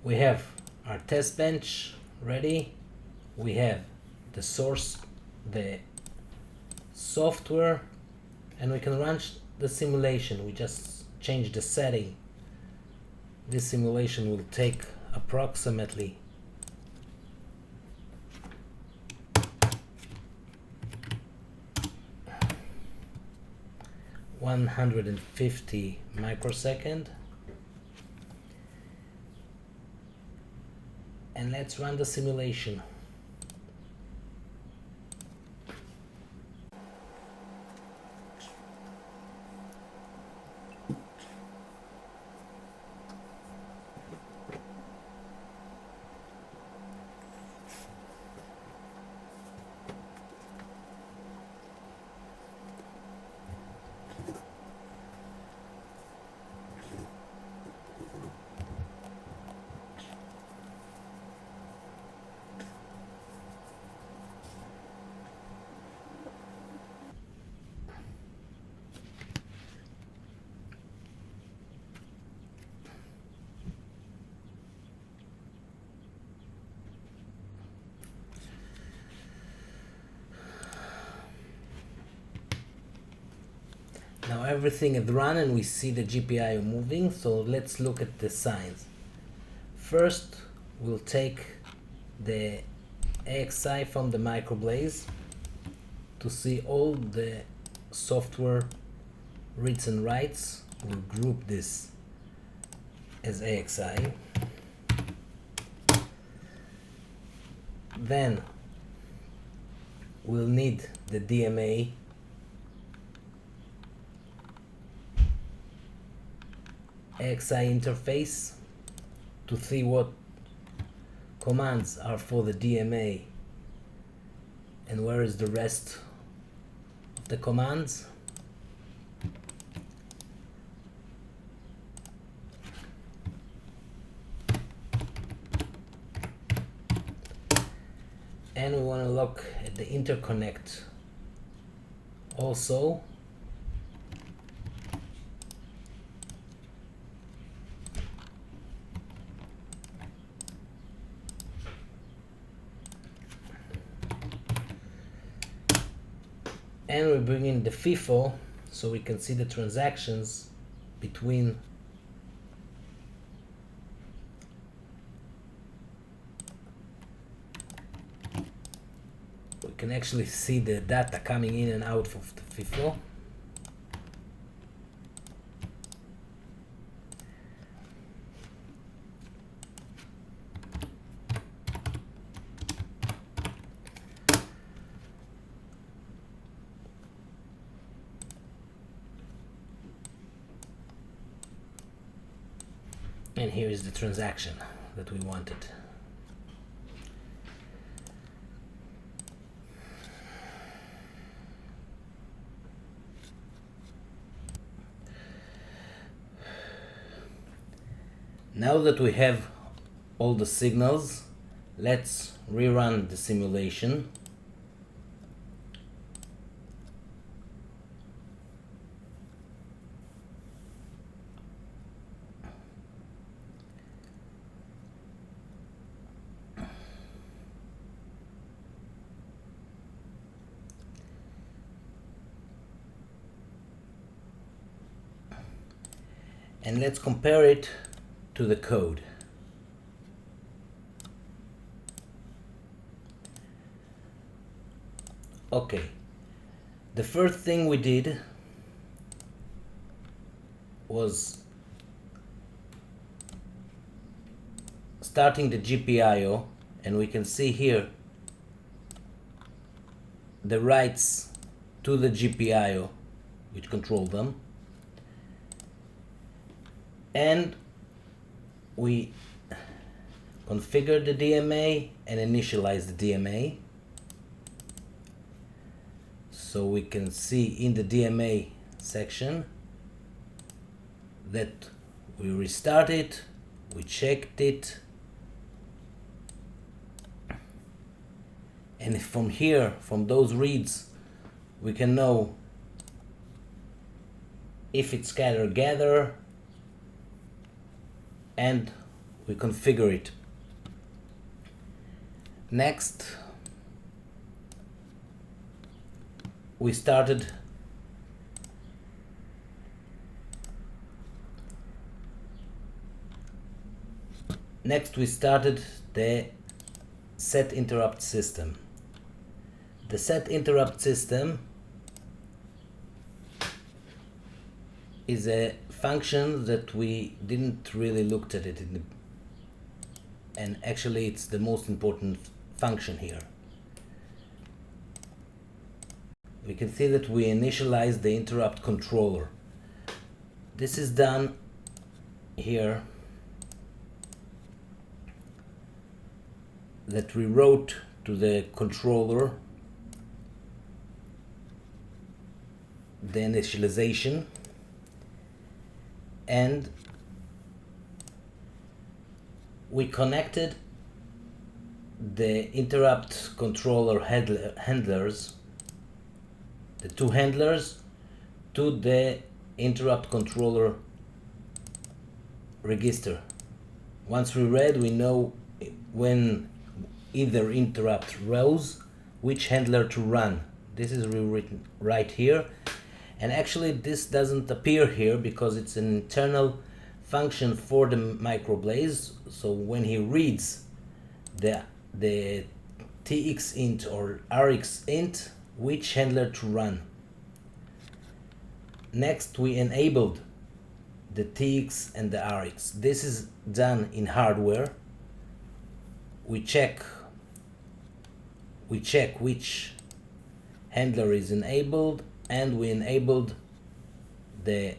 We have our test bench ready. We have the source, the software, and we can run the simulation. We just change the setting. This simulation will take approximately 150 microsecond. And let's run the simulation. Now everything is run and we see the GPIO moving, so let's look at the signs. First, we'll take the AXI from the microblaze to see all the software reads and writes. We'll group this as AXI. Then we'll need the DMA AXI interface to see what commands are for the DMA and where is the rest of the commands. And we want to look at the interconnect also. And we bring in the FIFO so we can see the transactions between we can actually see the data coming in and out of the FIFO. And here is the transaction that we wanted. Now that we have all the signals, let's rerun the simulation. And let's compare it to the code. Okay, the first thing we did was starting the GPIO, and we can see here the writes to the GPIO which control them. And we configure the DMA and initialize the DMA. So we can see in the DMA section that we restart it, we checked it, and from here, from those reads, we can know if it's scatter gather, and we configure it. Next, we started the set interrupt system. The set interrupt system is a function that we didn't really looked at it and actually it's the most important function here. We can see that we initialize the interrupt controller. This is done here, that we wrote to the controller the initialization, and we connected the interrupt controller handlers, the two handlers, to the interrupt controller register. Once we read, we know when either interrupt rose, which handler to run. This is rewritten right here, and actually this doesn't appear here because it's an internal function for the microblaze. So when he reads the txint or rxint, which handler to run. Next, we enabled the tx and the rx. This is done in hardware. We check which handler is enabled, and we enabled the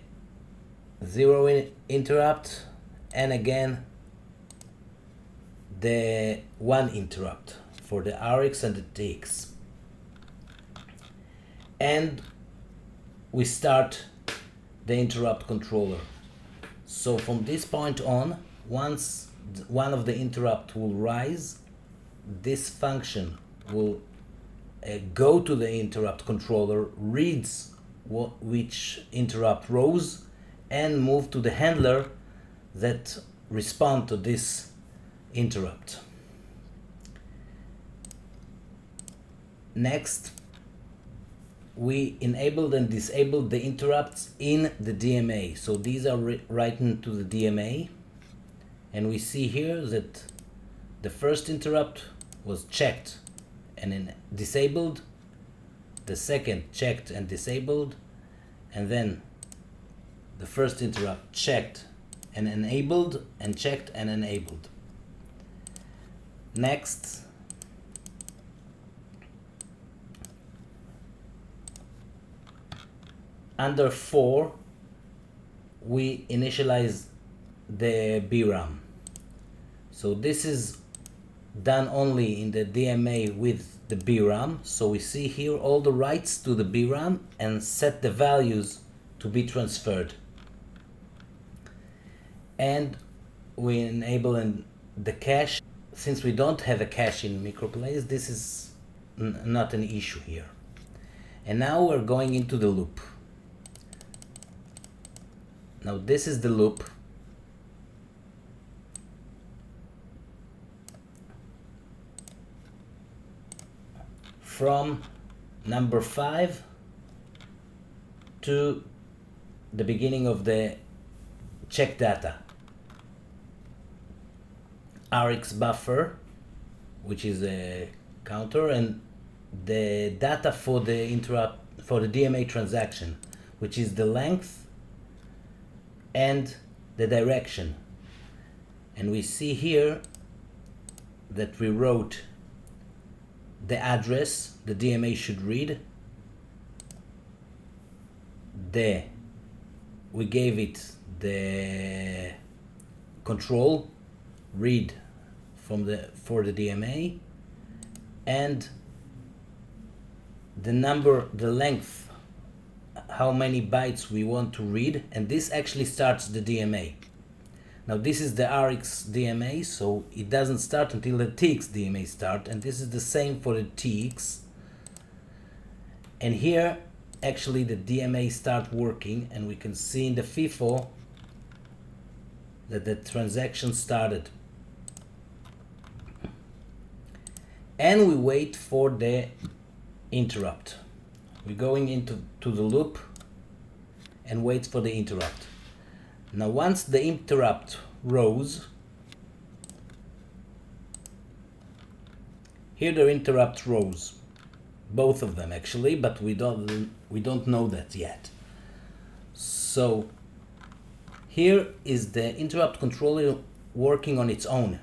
0 interrupt and again the 1 interrupt for the rx and the tx. And we start the interrupt controller. So from this point on, once one of the interrupt will rise, this function will go to the interrupt controller, reads which interrupt rose, and move to the handler that respond to this interrupt. Next, we enabled and disabled the interrupts in the DMA. So these are written to the DMA, and we see here that the first interrupt was checked and then disabled, the second checked and disabled, and then the first interrupt checked and enabled, and checked and enabled. Next, under 4, we initialize the BRAM. So this is done only in the DMA with the BRAM. So we see here all the writes to the BRAM and set the values to be transferred. And we enable the cache. Since we don't have a cache in microblaze, this is not an issue here. And now we're going into the loop. Now this is the loop. From number 5 to the beginning of the check data. Rx buffer, which is a counter, and the data for the interrupt for the DMA transaction, which is the length and the direction. And we see here that we wrote the address the DMA should read, we gave it the control read for the DMA, and the number, the length, how many bytes we want to read, and this actually starts the DMA. Now this is the Rx DMA, so it doesn't start until the Tx DMA start, and this is the same for the Tx. And here actually the DMA start working, and we can see in the FIFO that the transaction started. and we wait for the interrupt. We're going into the loop and wait for the interrupt. Now once the interrupt rose, here the interrupt rose, both of them actually, but we don't know that yet. So here is the interrupt controller working on its own.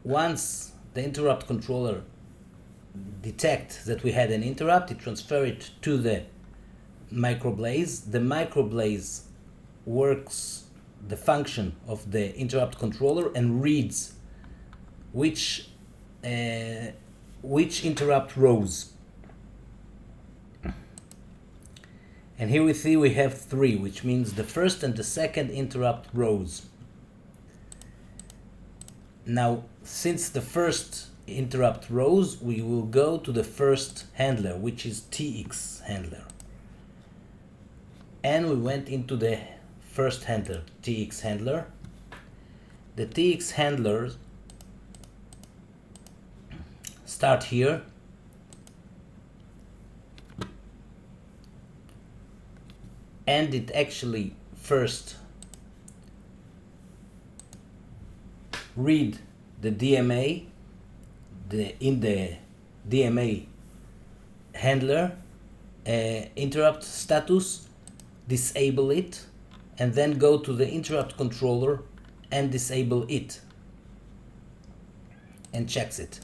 Once the interrupt controller detects that we had an interrupt, it transfers it to the microblaze. The microblaze works the function of the interrupt controller and reads which interrupt rose. And here we see we have 3, which means the first and the second interrupt rose. Now, since the first interrupt rose, we will go to the first handler, which is TX handler. And we went into the first handler, TX handler. The TX handlers start here. And it actually first read the DMA, in the DMA handler interrupt status, disable it, and then go to the interrupt controller and disable it, and checks it,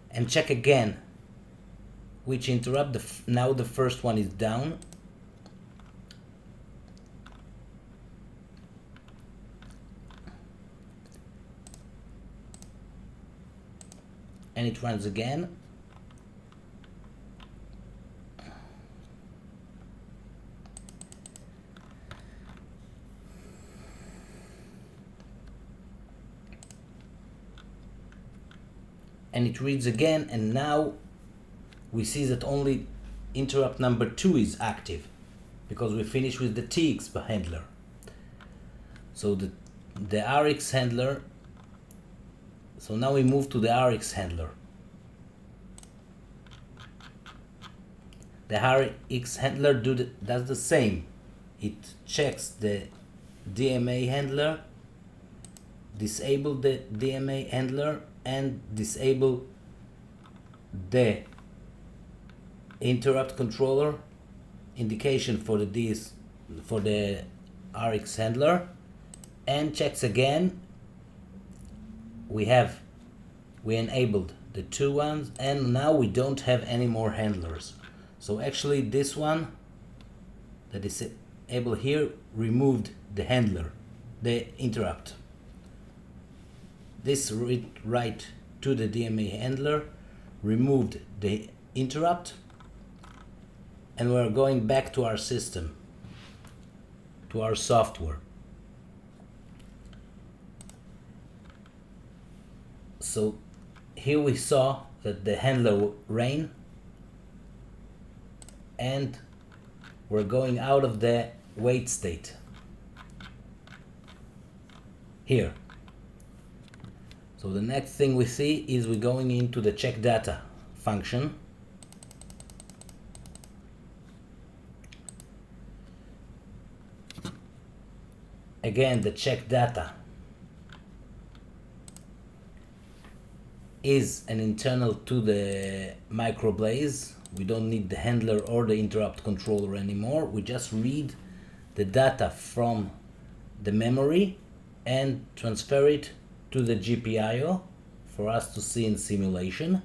and check again which interrupt. Now the first one is down. And it runs again. And it reads again, and now we see that only interrupt number 2 is active because we finished with the TX handler. So the RX handler. So now we move to the RX handler. The RX handler does the same. It checks the DMA handler, disable the DMA handler, and disable the interrupt controller indication for the RX handler, and checks again. We enabled the 2 ones, and now we don't have any more handlers. So actually this one that is able here removed the handler, the interrupt. This write to the DMA handler removed the interrupt, and we're going back to our system, to our software. So here we saw that the handler ran, and we're going out of the wait state here. So the next thing we see is we're going into the check data function. Again, the check data is an internal to the microblaze. We don't need the handler or the interrupt controller anymore. We just read the data from the memory and transfer it to the GPIO for us to see in simulation.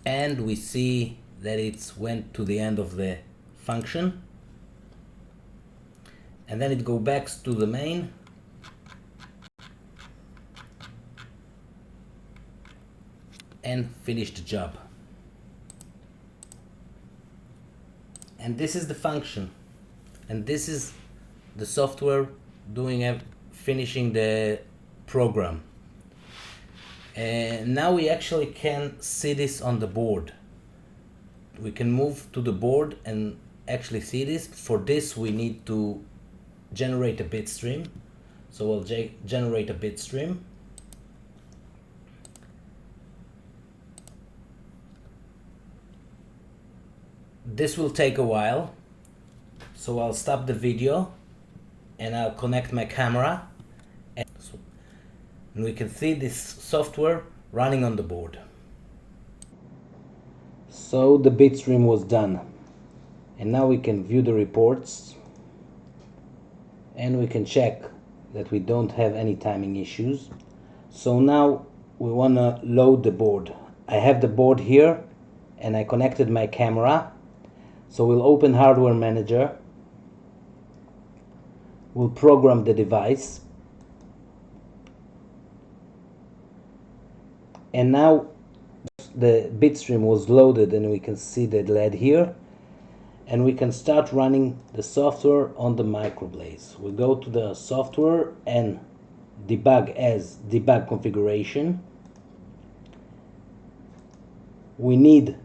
And we see that it's went to the end of the function. And then it goes back to the main. And finish the job. And this is the function. And this is the software finishing the program. And now we actually can see this on the board. We can move to the board and actually see this. For this we need to generate a bit stream. So we'll generate a bit stream. This will take a while, so I'll stop the video and I'll connect my camera, and we can see this software running on the board. So the bit stream was done, and now we can view the reports and we can check that we don't have any timing issues. So now we want to load the board. I have the board here and I connected my camera. So we'll open Hardware Manager. We'll program the device. And now the bitstream was loaded and we can see the LED here. And we can start running the software on the microblaze. We go to the software and debug as debug configuration. We need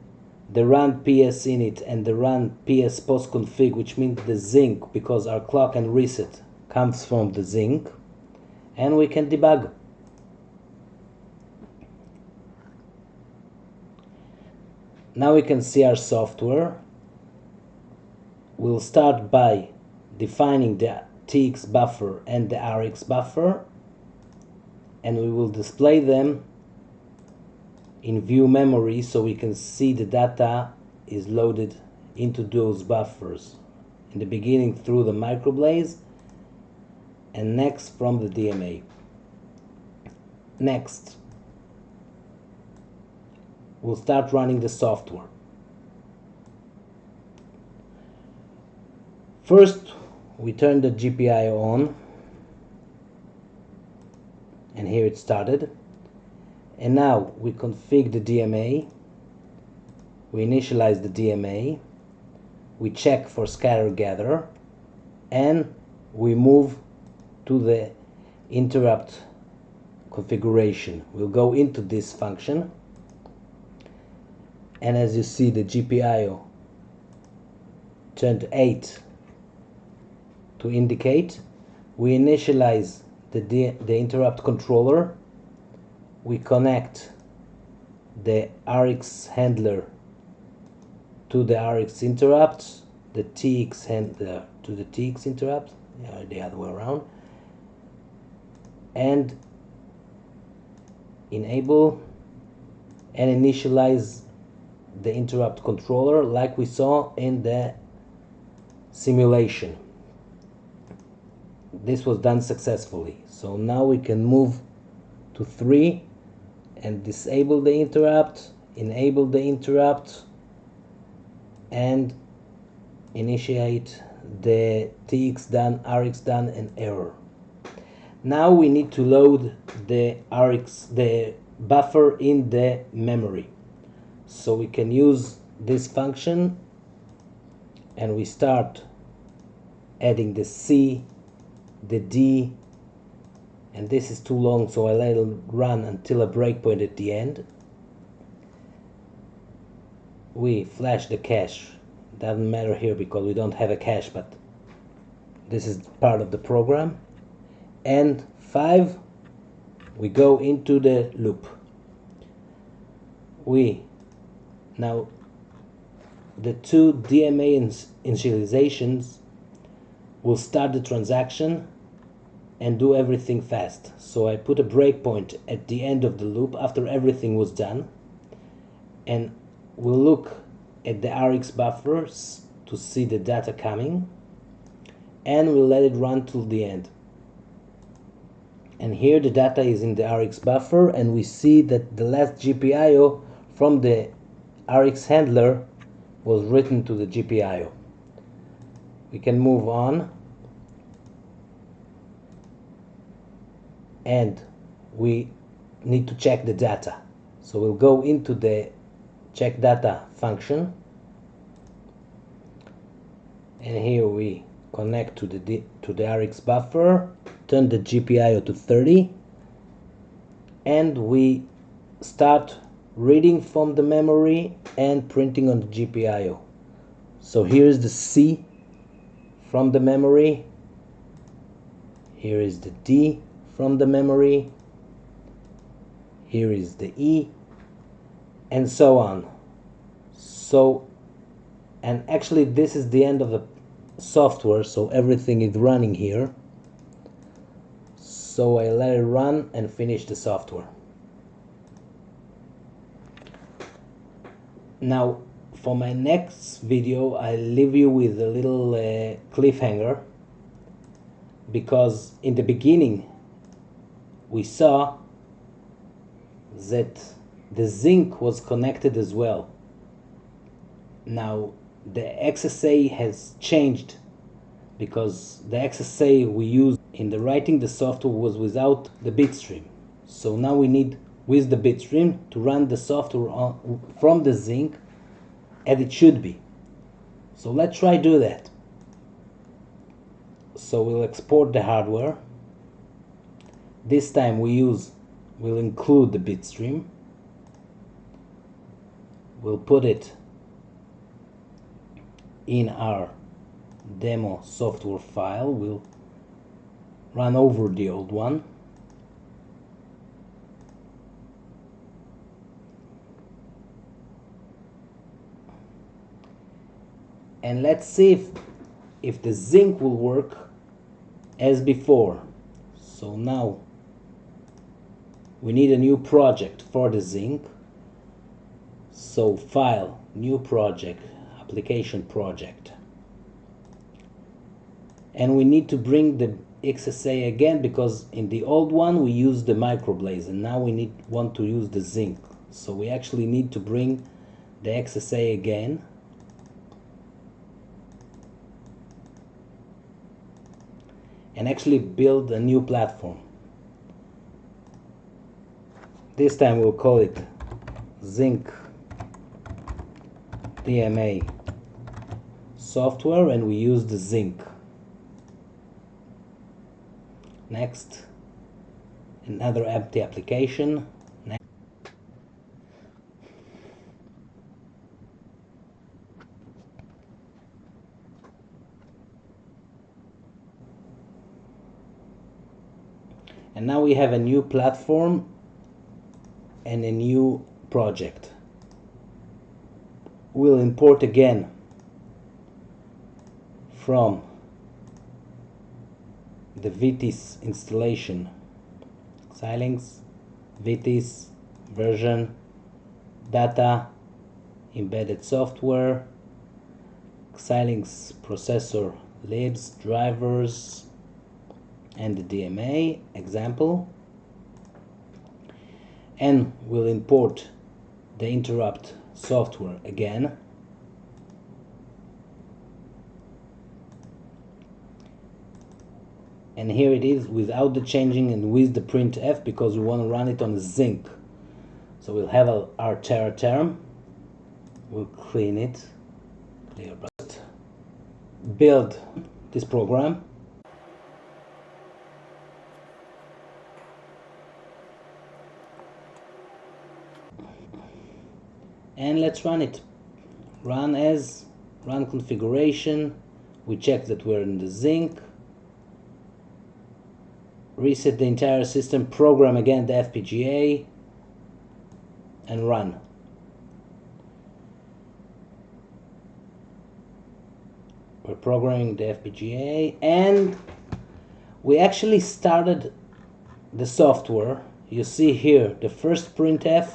the run ps init and the run ps postconfig, which means the Zynq, because our clock and reset comes from the Zynq, and we can debug. Now we can see our software. We'll start by defining the TX buffer and the RX buffer, and we will display them in view memory so we can see the data is loaded into those buffers in the beginning through the microblaze and next from the DMA. Next, we'll start running the software. First, we turn the GPIO on, and here it started. And now we configure the DMA, we initialize the DMA, we check for scatter gather, and we move to the interrupt configuration. We'll go into this function, and as you see, the GPIO turned 8 to indicate. We initialize the interrupt controller. We connect the RX handler to the RX interrupt, the TX handler to the TX interrupt, the other way around, and enable and initialize the interrupt controller like we saw in the simulation. This was done successfully. So now we can move to 3 and disable the interrupt, enable the interrupt, and initiate the TX done, RX done, and error. Now we need to load the the buffer in the memory. So we can use this function, and we start adding the C, the D, and this is too long, so I let it run until a breakpoint at the end. We flash the cache. Doesn't matter here because we don't have a cache, but this is part of the program. And 5, we go into the loop. Now the 2 DMA initializations will start the transaction and do everything fast. So I put a breakpoint at the end of the loop after everything was done, and we'll look at the RX buffers to see the data coming, and we'll let it run till the end. And here the data is in the RX buffer, and we see that the last GPIO from the RX handler was written to the GPIO. We can move on, and we need to check the data. So we'll go into the check data function, and here we connect to the RX buffer, turn the GPIO to 30, and we start reading from the memory and printing on the GPIO. So here's the C from the memory. Here is the D from the memory. Here is the E, and so on. And actually this is the end of the software, so everything is running here. So I let it run and finish the software. Now for my next video I'll leave you with a little cliffhanger, because in the beginning we saw that the Zynq was connected as well. Now the XSA has changed, because the XSA we used in the writing the software was without the bitstream. So now we need with the bitstream to run the software from the Zynq as it should be. So let's try do that. So we'll export the hardware. This time we'll include the bitstream. We'll put it in our demo software file. We'll run over the old one. And let's see if the Zynq will work as before. So now we need a new project for the Zynq. So file, new project, application project. And we need to bring the XSA again, because in the old one we used the microblaze and now we want to use the Zynq. So we actually need to bring the XSA again. And actually build a new platform. This time we'll call it Zynq DMA software, and we use the Zynq. Next, another empty application. Next. And now we have a new platform and a new project. We'll import again from the VTIS installation, Xilinx, VTIS, version, data, embedded software, Xilinx processor libs, drivers, and the DMA example. And we'll import the interrupt software again. And here it is without the changing and with the printf, because we want to run it on the Zynq. So we'll have our Terra term. We'll clean it. Clear, but build this program. And let's run it. Run configuration. We check that we're in the Zynq. Reset the entire system, program again the FPGA, and run. We're programming the FPGA, and we actually started the software. You see here the first printf,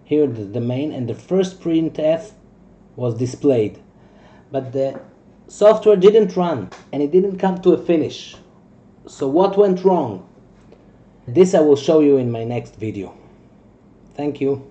here the main, and the first printf was displayed, but the software didn't run and it didn't come to a finish. So what went wrong? This I will show you in my next video. Thank you.